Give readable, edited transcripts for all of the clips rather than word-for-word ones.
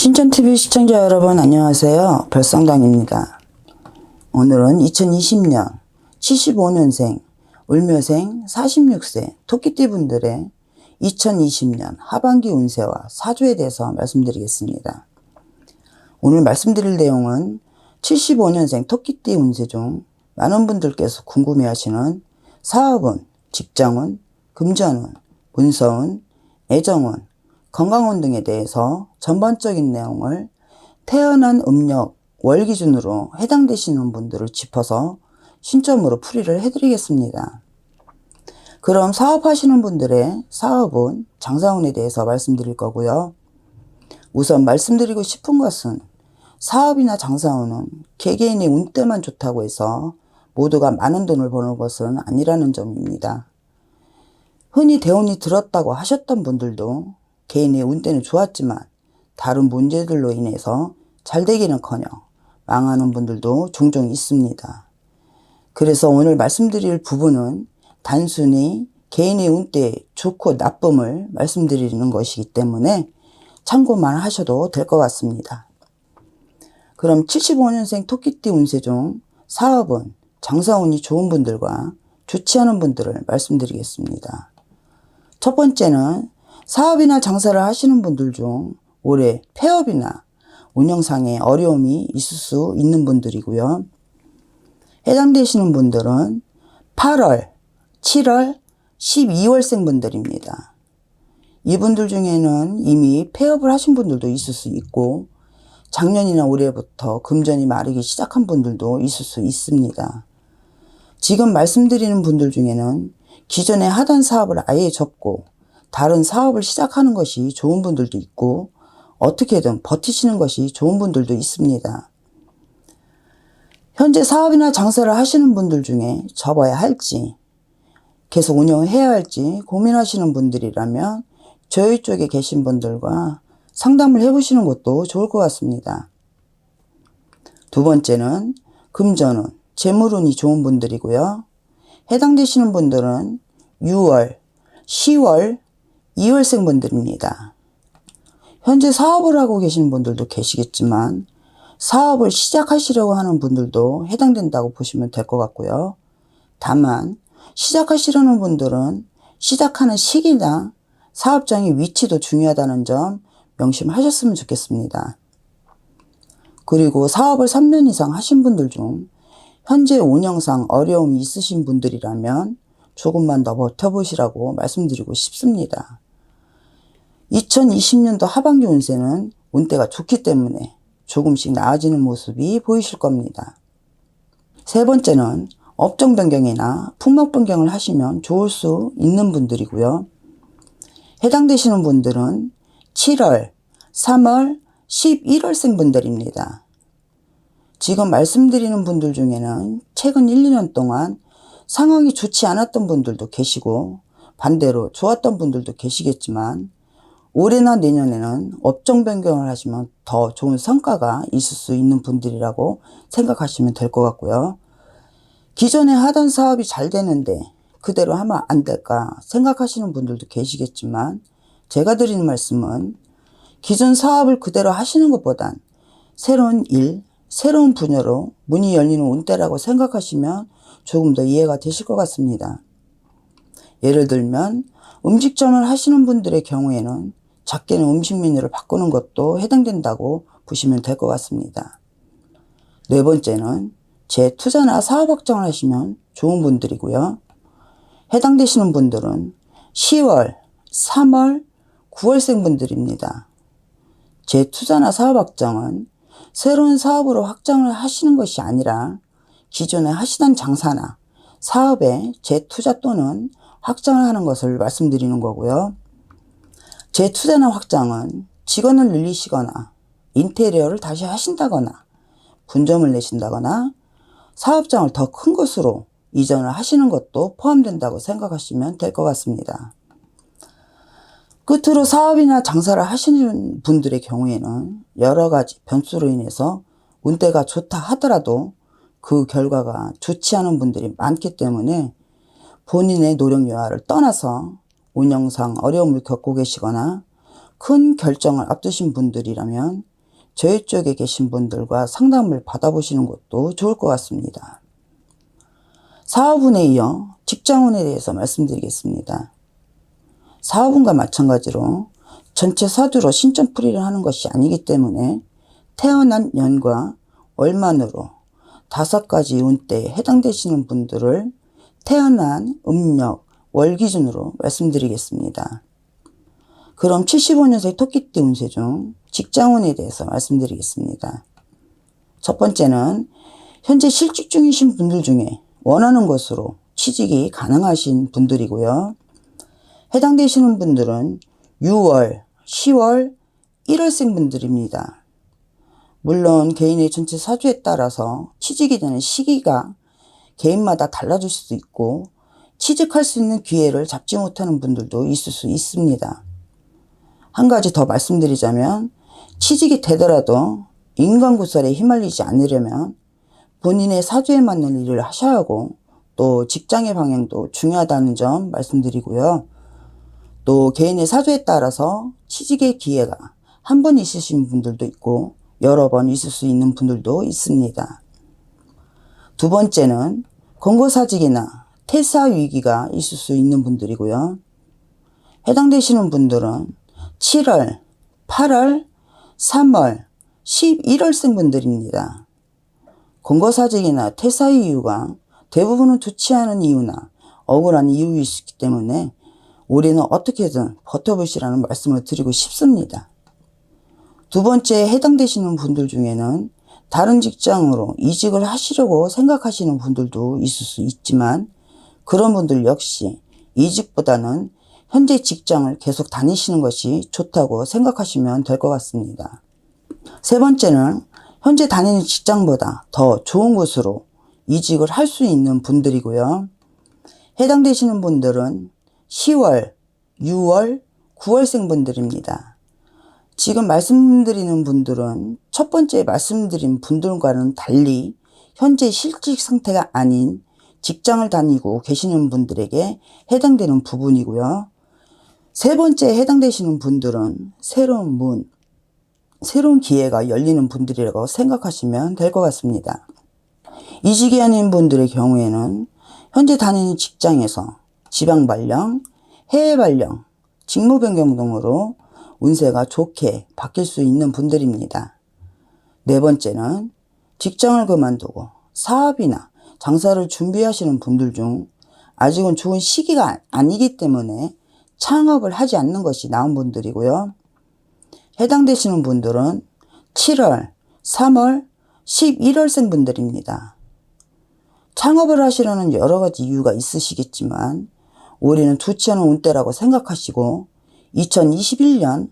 신천TV 시청자 여러분 안녕하세요. 별성당입니다. 오늘은 2020년 75년생 을묘생 46세 토끼띠 분들의 2020년 하반기 운세와 사주에 대해서 말씀드리겠습니다. 오늘 말씀드릴 내용은 75년생 토끼띠 운세 중 많은 분들께서 궁금해하시는 사업운, 직장운, 금전운, 문서운, 애정운, 건강운 등에 대해서 전반적인 내용을 태어난 음력 월 기준으로 해당되시는 분들을 짚어서 신점으로 풀이를 해드리겠습니다. 그럼 사업하시는 분들의 사업운, 장사운에 대해서 말씀드릴 거고요. 우선 말씀드리고 싶은 것은 사업이나 장사운은 개개인의 운때만 좋다고 해서 모두가 많은 돈을 버는 것은 아니라는 점입니다. 흔히 대운이 들었다고 하셨던 분들도 개인의 운때는 좋았지만 다른 문제들로 인해서 잘되기는커녕 망하는 분들도 종종 있습니다. 그래서 오늘 말씀드릴 부분은 단순히 개인의 운때 좋고 나쁨을 말씀드리는 것이기 때문에 참고만 하셔도 될 것 같습니다. 그럼 75년생 토끼띠 운세 중 사업운, 장사운이 좋은 분들과 좋지 않은 분들을 말씀드리겠습니다. 첫 번째는 사업이나 장사를 하시는 분들 중 올해 폐업이나 운영상의 어려움이 있을 수 있는 분들이고요. 해당되시는 분들은 8월, 7월, 12월생 분들입니다. 이분들 중에는 이미 폐업을 하신 분들도 있을 수 있고 작년이나 올해부터 금전이 마르기 시작한 분들도 있을 수 있습니다. 지금 말씀드리는 분들 중에는 기존에 하던 사업을 아예 접고 다른 사업을 시작하는 것이 좋은 분들도 있고 어떻게든 버티시는 것이 좋은 분들도 있습니다. 현재 사업이나 장사를 하시는 분들 중에 접어야 할지 계속 운영을 해야 할지 고민하시는 분들이라면 저희 쪽에 계신 분들과 상담을 해보시는 것도 좋을 것 같습니다. 두 번째는 금전운, 재물운이 좋은 분들이고요. 해당되시는 분들은 6월, 10월, 2월생 분들입니다. 현재 사업을 하고 계신 분들도 계시겠지만 사업을 시작하시려고 하는 분들도 해당된다고 보시면 될 것 같고요. 다만 시작하시려는 분들은 시작하는 시기나 사업장의 위치도 중요하다는 점 명심하셨으면 좋겠습니다. 그리고 사업을 3년 이상 하신 분들 중 현재 운영상 어려움이 있으신 분들이라면 조금만 더 버텨보시라고 말씀드리고 싶습니다. 2020년도 하반기 운세는 운때가 좋기 때문에 조금씩 나아지는 모습이 보이실 겁니다. 세 번째는 업종 변경이나 품목 변경을 하시면 좋을 수 있는 분들이고요. 해당되시는 분들은 7월, 3월, 11월생 분들입니다. 지금 말씀드리는 분들 중에는 최근 1, 2년 동안 상황이 좋지 않았던 분들도 계시고 반대로 좋았던 분들도 계시겠지만 올해나 내년에는 업종 변경을 하시면 더 좋은 성과가 있을 수 있는 분들이라고 생각하시면 될 것 같고요. 기존에 하던 사업이 잘 되는데 그대로 하면 안 될까 생각하시는 분들도 계시겠지만 제가 드리는 말씀은 기존 사업을 그대로 하시는 것보단 새로운 일, 새로운 분야로 문이 열리는 운때라고 생각하시면 조금 더 이해가 되실 것 같습니다. 예를 들면 음식점을 하시는 분들의 경우에는 작게는 음식 메뉴를 바꾸는 것도 해당된다고 보시면 될 것 같습니다. 네 번째는 재투자나 사업 확장을 하시면 좋은 분들이고요. 해당되시는 분들은 10월, 3월, 9월생 분들입니다. 재투자나 사업 확장은 새로운 사업으로 확장을 하시는 것이 아니라 기존에 하시던 장사나 사업에 재투자 또는 확장을 하는 것을 말씀드리는 거고요. 재투자나 확장은 직원을 늘리시거나 인테리어를 다시 하신다거나 분점을 내신다거나 사업장을 더 큰 곳으로 이전을 하시는 것도 포함된다고 생각하시면 될 것 같습니다. 끝으로 사업이나 장사를 하시는 분들의 경우에는 여러 가지 변수로 인해서 운때가 좋다 하더라도 그 결과가 좋지 않은 분들이 많기 때문에 본인의 노력 여하를 떠나서 운영상 어려움을 겪고 계시거나 큰 결정을 앞두신 분들이라면 저희 쪽에 계신 분들과 상담을 받아보시는 것도 좋을 것 같습니다. 사업운에 이어 직장운에 대해서 말씀드리겠습니다. 사업운과 마찬가지로 전체 사주로 신점풀이를 하는 것이 아니기 때문에 태어난 년과 월만으로 5가지 운대에 해당되시는 분들을 태어난 음력, 월 기준으로 말씀드리겠습니다. 그럼 75년생 토끼띠 운세 중 직장운에 대해서 말씀드리겠습니다. 첫 번째는 현재 실직 중이신 분들 중에 원하는 것으로 취직이 가능하신 분들이고요. 해당되시는 분들은 6월, 10월, 1월생 분들입니다. 물론 개인의 전체 사주에 따라서 취직이 되는 시기가 개인마다 달라질 수도 있고 취직할 수 있는 기회를 잡지 못하는 분들도 있을 수 있습니다. 한 가지 더 말씀드리자면 취직이 되더라도 인간구설에 휘말리지 않으려면 본인의 사주에 맞는 일을 하셔야 하고 또 직장의 방향도 중요하다는 점 말씀드리고요. 또 개인의 사주에 따라서 취직의 기회가 한 번 있으신 분들도 있고 여러 번 있을 수 있는 분들도 있습니다. 두 번째는 권고사직이나 퇴사 위기가 있을 수 있는 분들이고요. 해당되시는 분들은 7월, 8월, 3월, 11월생 분들입니다. 권고사직이나 퇴사 이유가 대부분은 좋지 않은 이유나 억울한 이유일 수 있기 때문에 올해는 어떻게든 버텨보시라는 말씀을 드리고 싶습니다. 두 번째 해당되시는 분들 중에는 다른 직장으로 이직을 하시려고 생각하시는 분들도 있을 수 있지만 그런 분들 역시 이직보다는 현재 직장을 계속 다니시는 것이 좋다고 생각하시면 될 것 같습니다. 세 번째는 현재 다니는 직장보다 더 좋은 곳으로 이직을 할 수 있는 분들이고요. 해당되시는 분들은 10월, 6월, 9월생 분들입니다. 지금 말씀드리는 분들은 첫 번째 말씀드린 분들과는 달리 현재 실직 상태가 아닌 직장을 다니고 계시는 분들에게 해당되는 부분이고요. 세 번째 해당되시는 분들은 새로운 문, 새로운 기회가 열리는 분들이라고 생각하시면 될 것 같습니다. 이직이 아닌 분들의 경우에는 현재 다니는 직장에서 지방 발령, 해외 발령, 직무 변경 등으로 운세가 좋게 바뀔 수 있는 분들입니다. 네 번째는 직장을 그만두고 사업이나 장사를 준비하시는 분들 중 아직은 좋은 시기가 아니기 때문에 창업을 하지 않는 것이 나은 분들이고요. 해당되시는 분들은 7월, 3월, 11월생 분들입니다. 창업을 하시려는 여러 가지 이유가 있으시겠지만 올해는 좋지 않은 운때라고 생각하시고 2021년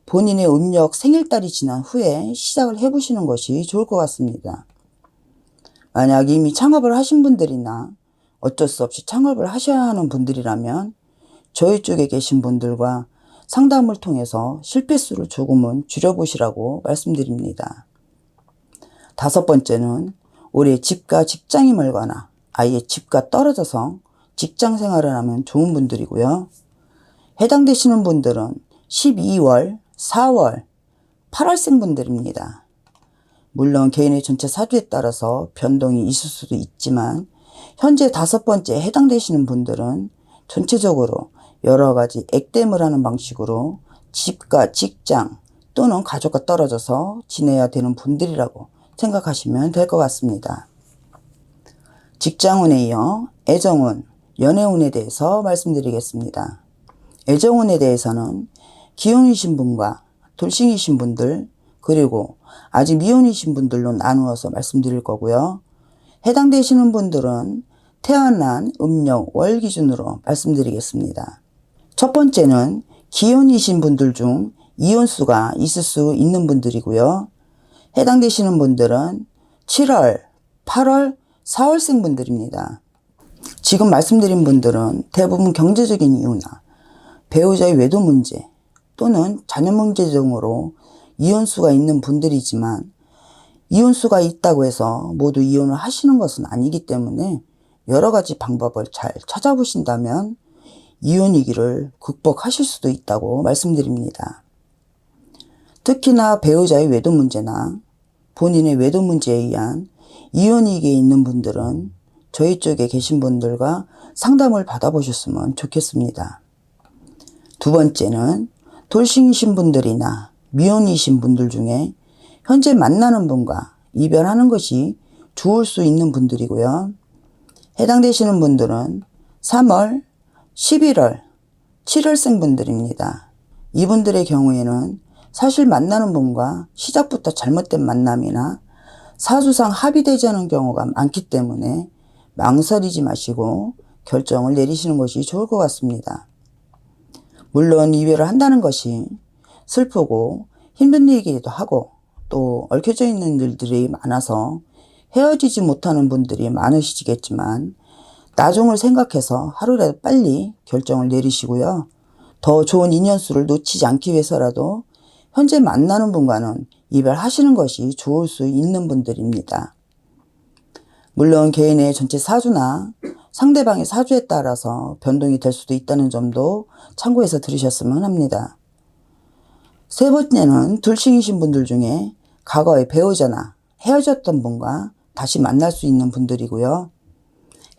본인의 음력 생일달이 지난 후에 시작을 해보시는 것이 좋을 것 같습니다. 만약 이미 창업을 하신 분들이나 어쩔 수 없이 창업을 하셔야 하는 분들이라면 저희 쪽에 계신 분들과 상담을 통해서 실패수를 조금은 줄여보시라고 말씀드립니다. 다섯 번째는 올해 집과 직장이 멀거나 아예 집과 떨어져서 직장 생활을 하면 좋은 분들이고요. 해당되시는 분들은 12월, 4월, 8월생 분들입니다. 물론 개인의 전체 사주에 따라서 변동이 있을 수도 있지만 현재 다섯 번째 해당되시는 분들은 전체적으로 여러 가지 액땜을 하는 방식으로 집과 직장 또는 가족과 떨어져서 지내야 되는 분들이라고 생각하시면 될 것 같습니다. 직장운에 이어 애정운, 연애운에 대해서 말씀드리겠습니다. 애정운에 대해서는 기혼이신 분과 돌싱이신 분들 그리고 아직 미혼이신 분들로 나누어서 말씀드릴 거고요. 해당되시는 분들은 태어난 음력 월 기준으로 말씀드리겠습니다. 첫 번째는 기혼이신 분들 중 이혼수가 있을 수 있는 분들이고요. 해당되시는 분들은 7월, 8월, 4월생 분들입니다. 지금 말씀드린 분들은 대부분 경제적인 이유나 배우자의 외도 문제 또는 자녀 문제 등으로 이혼수가 있는 분들이지만 이혼수가 있다고 해서 모두 이혼을 하시는 것은 아니기 때문에 여러 가지 방법을 잘 찾아보신다면 이혼 위기를 극복하실 수도 있다고 말씀드립니다. 특히나 배우자의 외도 문제나 본인의 외도 문제에 의한 이혼위기에 있는 분들은 저희 쪽에 계신 분들과 상담을 받아보셨으면 좋겠습니다. 두 번째는 돌싱이신 분들이나 미혼이신 분들 중에 현재 만나는 분과 이별하는 것이 좋을 수 있는 분들이고요. 해당되시는 분들은 3월, 11월, 7월생 분들입니다. 이분들의 경우에는 사실 만나는 분과 시작부터 잘못된 만남이나 사주상 합의되지 않은 경우가 많기 때문에 망설이지 마시고 결정을 내리시는 것이 좋을 것 같습니다. 물론 이별을 한다는 것이 슬프고 힘든 얘기기도 하고 또 얽혀져 있는 일들이 많아서 헤어지지 못하는 분들이 많으시겠지만 나중을 생각해서 하루라도 빨리 결정을 내리시고요. 더 좋은 인연수를 놓치지 않기 위해서라도 현재 만나는 분과는 이별하시는 것이 좋을 수 있는 분들입니다. 물론 개인의 전체 사주나 상대방의 사주에 따라서 변동이 될 수도 있다는 점도 참고해서 들으셨으면 합니다. 세 번째는 돌싱이신 분들 중에 과거의 배우자나 헤어졌던 분과 다시 만날 수 있는 분들이고요.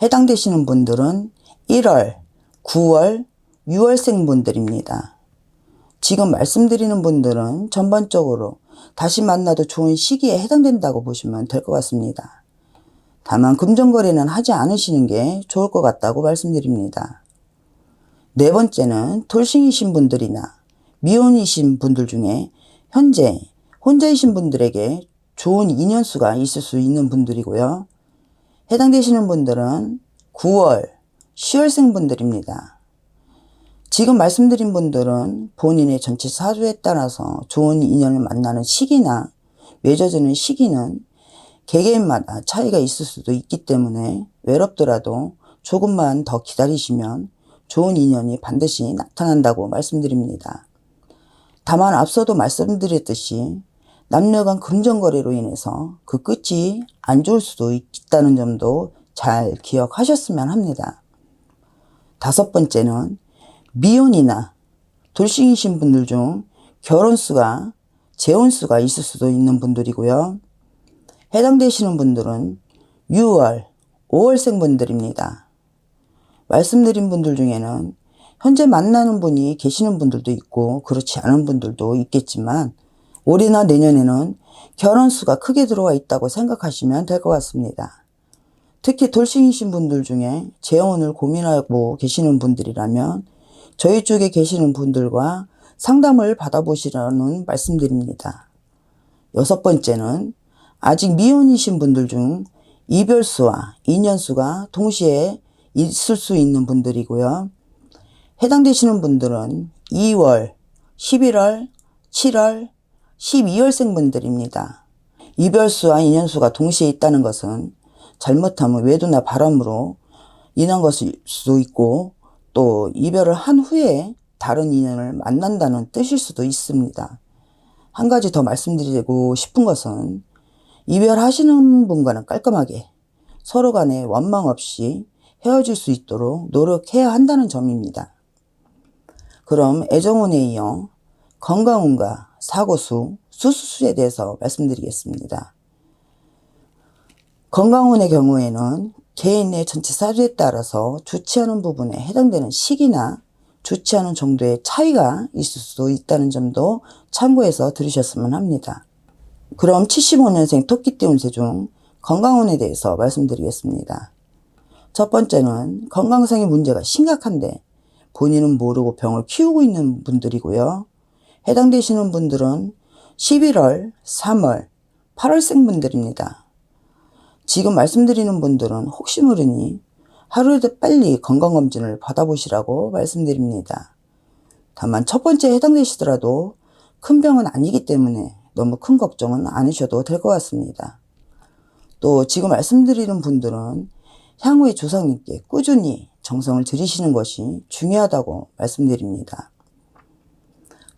해당되시는 분들은 1월, 9월, 6월생 분들입니다. 지금 말씀드리는 분들은 전반적으로 다시 만나도 좋은 시기에 해당된다고 보시면 될 것 같습니다. 다만 금전거래는 하지 않으시는 게 좋을 것 같다고 말씀드립니다. 네 번째는 돌싱이신 분들이나 미혼이신 분들 중에 현재 혼자이신 분들에게 좋은 인연수가 있을 수 있는 분들이고요. 해당되시는 분들은 9월, 10월생 분들입니다. 지금 말씀드린 분들은 본인의 전체 사주에 따라서 좋은 인연을 만나는 시기나 맺어지는 시기는 개개인마다 차이가 있을 수도 있기 때문에 외롭더라도 조금만 더 기다리시면 좋은 인연이 반드시 나타난다고 말씀드립니다. 다만 앞서도 말씀드렸듯이 남녀 간 금전거래로 인해서 그 끝이 안 좋을 수도 있다는 점도 잘 기억하셨으면 합니다. 다섯 번째는 미혼이나 돌싱이신 분들 중 결혼수가 재혼수가 있을 수도 있는 분들이고요. 해당되시는 분들은 6월, 5월생 분들입니다. 말씀드린 분들 중에는 현재 만나는 분이 계시는 분들도 있고 그렇지 않은 분들도 있겠지만 올해나 내년에는 결혼수가 크게 들어와 있다고 생각하시면 될 것 같습니다. 특히 돌싱이신 분들 중에 재혼을 고민하고 계시는 분들이라면 저희 쪽에 계시는 분들과 상담을 받아보시라는 말씀드립니다. 여섯 번째는 아직 미혼이신 분들 중 이별수와 인연수가 동시에 있을 수 있는 분들이고요. 해당되시는 분들은 2월, 11월, 7월, 12월생 분들입니다. 이별수와 인연수가 동시에 있다는 것은 잘못하면 외도나 바람으로 인한 것일 수도 있고 또 이별을 한 후에 다른 인연을 만난다는 뜻일 수도 있습니다. 한 가지 더 말씀드리고 싶은 것은 이별하시는 분과는 깔끔하게 서로 간에 원망 없이 헤어질 수 있도록 노력해야 한다는 점입니다. 그럼 애정운에 이어 건강운과 사고수, 수수수에 대해서 말씀드리겠습니다. 건강운의 경우에는 개인의 전체 사주에 따라서 좋지 않은 부분에 해당되는 시기나 좋지 않은 정도의 차이가 있을 수도 있다는 점도 참고해서 들으셨으면 합니다. 그럼 75년생 토끼띠 운세 중 건강운에 대해서 말씀드리겠습니다. 첫 번째는 건강상의 문제가 심각한데 본인은 모르고 병을 키우고 있는 분들이고요. 해당되시는 분들은 11월, 3월, 8월생 분들입니다. 지금 말씀드리는 분들은 혹시 모르니 하루라도 빨리 건강검진을 받아보시라고 말씀드립니다. 다만 첫 번째에 해당되시더라도 큰 병은 아니기 때문에 너무 큰 걱정은 안 하셔도 될 것 같습니다. 또 지금 말씀드리는 분들은 향후에 조상님께 꾸준히 정성을 들이시는 것이 중요하다고 말씀드립니다.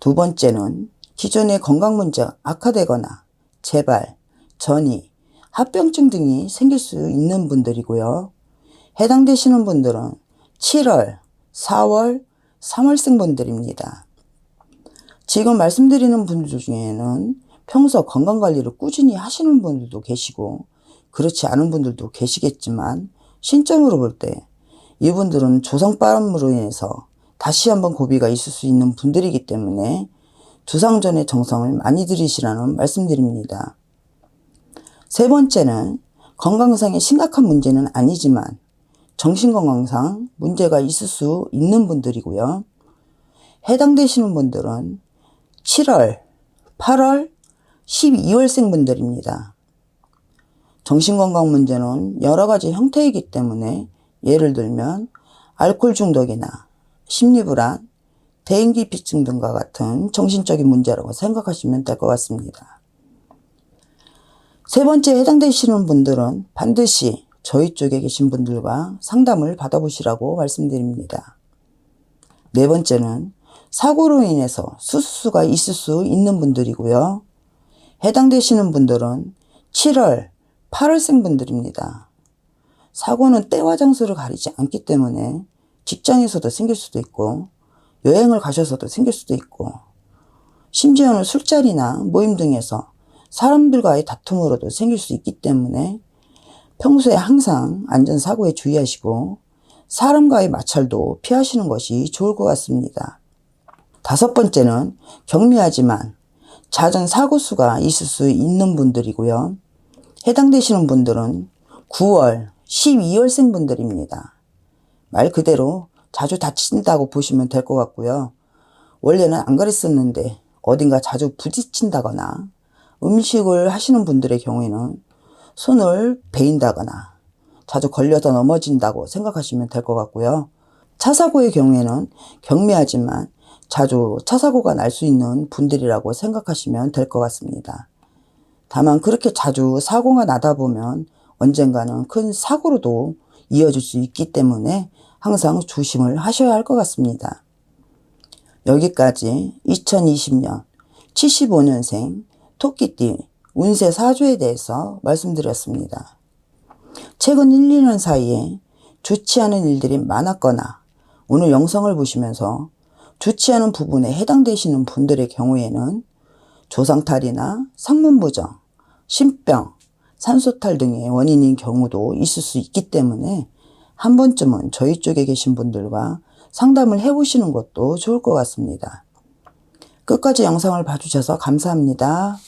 두 번째는 기존의 건강 문제가 악화되거나 재발, 전이, 합병증 등이 생길 수 있는 분들이고요. 해당되시는 분들은 7월, 4월, 3월생 분들입니다. 지금 말씀드리는 분들 중에는 평소 건강관리를 꾸준히 하시는 분들도 계시고 그렇지 않은 분들도 계시겠지만 신점으로 볼 때 이분들은 조상바람으로 인해서 다시 한번 고비가 있을 수 있는 분들이기 때문에 두상전의 정성을 많이 들이시라는 말씀드립니다. 세 번째는 건강상의 심각한 문제는 아니지만 정신건강상 문제가 있을 수 있는 분들이고요. 해당되시는 분들은 7월, 8월, 12월생 분들입니다. 정신건강 문제는 여러 가지 형태이기 때문에 예를 들면 알코올 중독이나 심리불안, 대인기피증 등과 같은 정신적인 문제라고 생각하시면 될 것 같습니다. 세 번째 해당되시는 분들은 반드시 저희 쪽에 계신 분들과 상담을 받아보시라고 말씀드립니다. 네 번째는 사고로 인해서 수술수가 있을 수 있는 분들이고요. 해당되시는 분들은 7월, 8월생 분들입니다. 사고는 때와 장소를 가리지 않기 때문에 직장에서도 생길 수도 있고 여행을 가셔서도 생길 수도 있고 심지어는 술자리나 모임 등에서 사람들과의 다툼으로도 생길 수 있기 때문에 평소에 항상 안전사고에 주의하시고 사람과의 마찰도 피하시는 것이 좋을 것 같습니다. 다섯 번째는 경미하지만 잦은 사고수가 있을 수 있는 분들이고요. 해당되시는 분들은 9월, 12월생 분들입니다. 말 그대로 자주 다친다고 보시면 될 것 같고요. 원래는 안 그랬었는데 어딘가 자주 부딪힌다거나 음식을 하시는 분들의 경우에는 손을 베인다거나 자주 걸려서 넘어진다고 생각하시면 될 것 같고요. 차사고의 경우에는 경미하지만 자주 차사고가 날 수 있는 분들이라고 생각하시면 될 것 같습니다. 다만 그렇게 자주 사고가 나다 보면 언젠가는 큰 사고로도 이어질 수 있기 때문에 항상 조심을 하셔야 할 것 같습니다. 여기까지 2020년 75년생 토끼띠 운세 사주에 대해서 말씀드렸습니다. 최근 1, 2년 사이에 좋지 않은 일들이 많았거나 오늘 영상을 보시면서 좋지 않은 부분에 해당되시는 분들의 경우에는 조상탈이나 상문부정, 신병, 산소탈 등의 원인인 경우도 있을 수 있기 때문에 한 번쯤은 저희 쪽에 계신 분들과 상담을 해보시는 것도 좋을 것 같습니다. 끝까지 영상을 봐주셔서 감사합니다.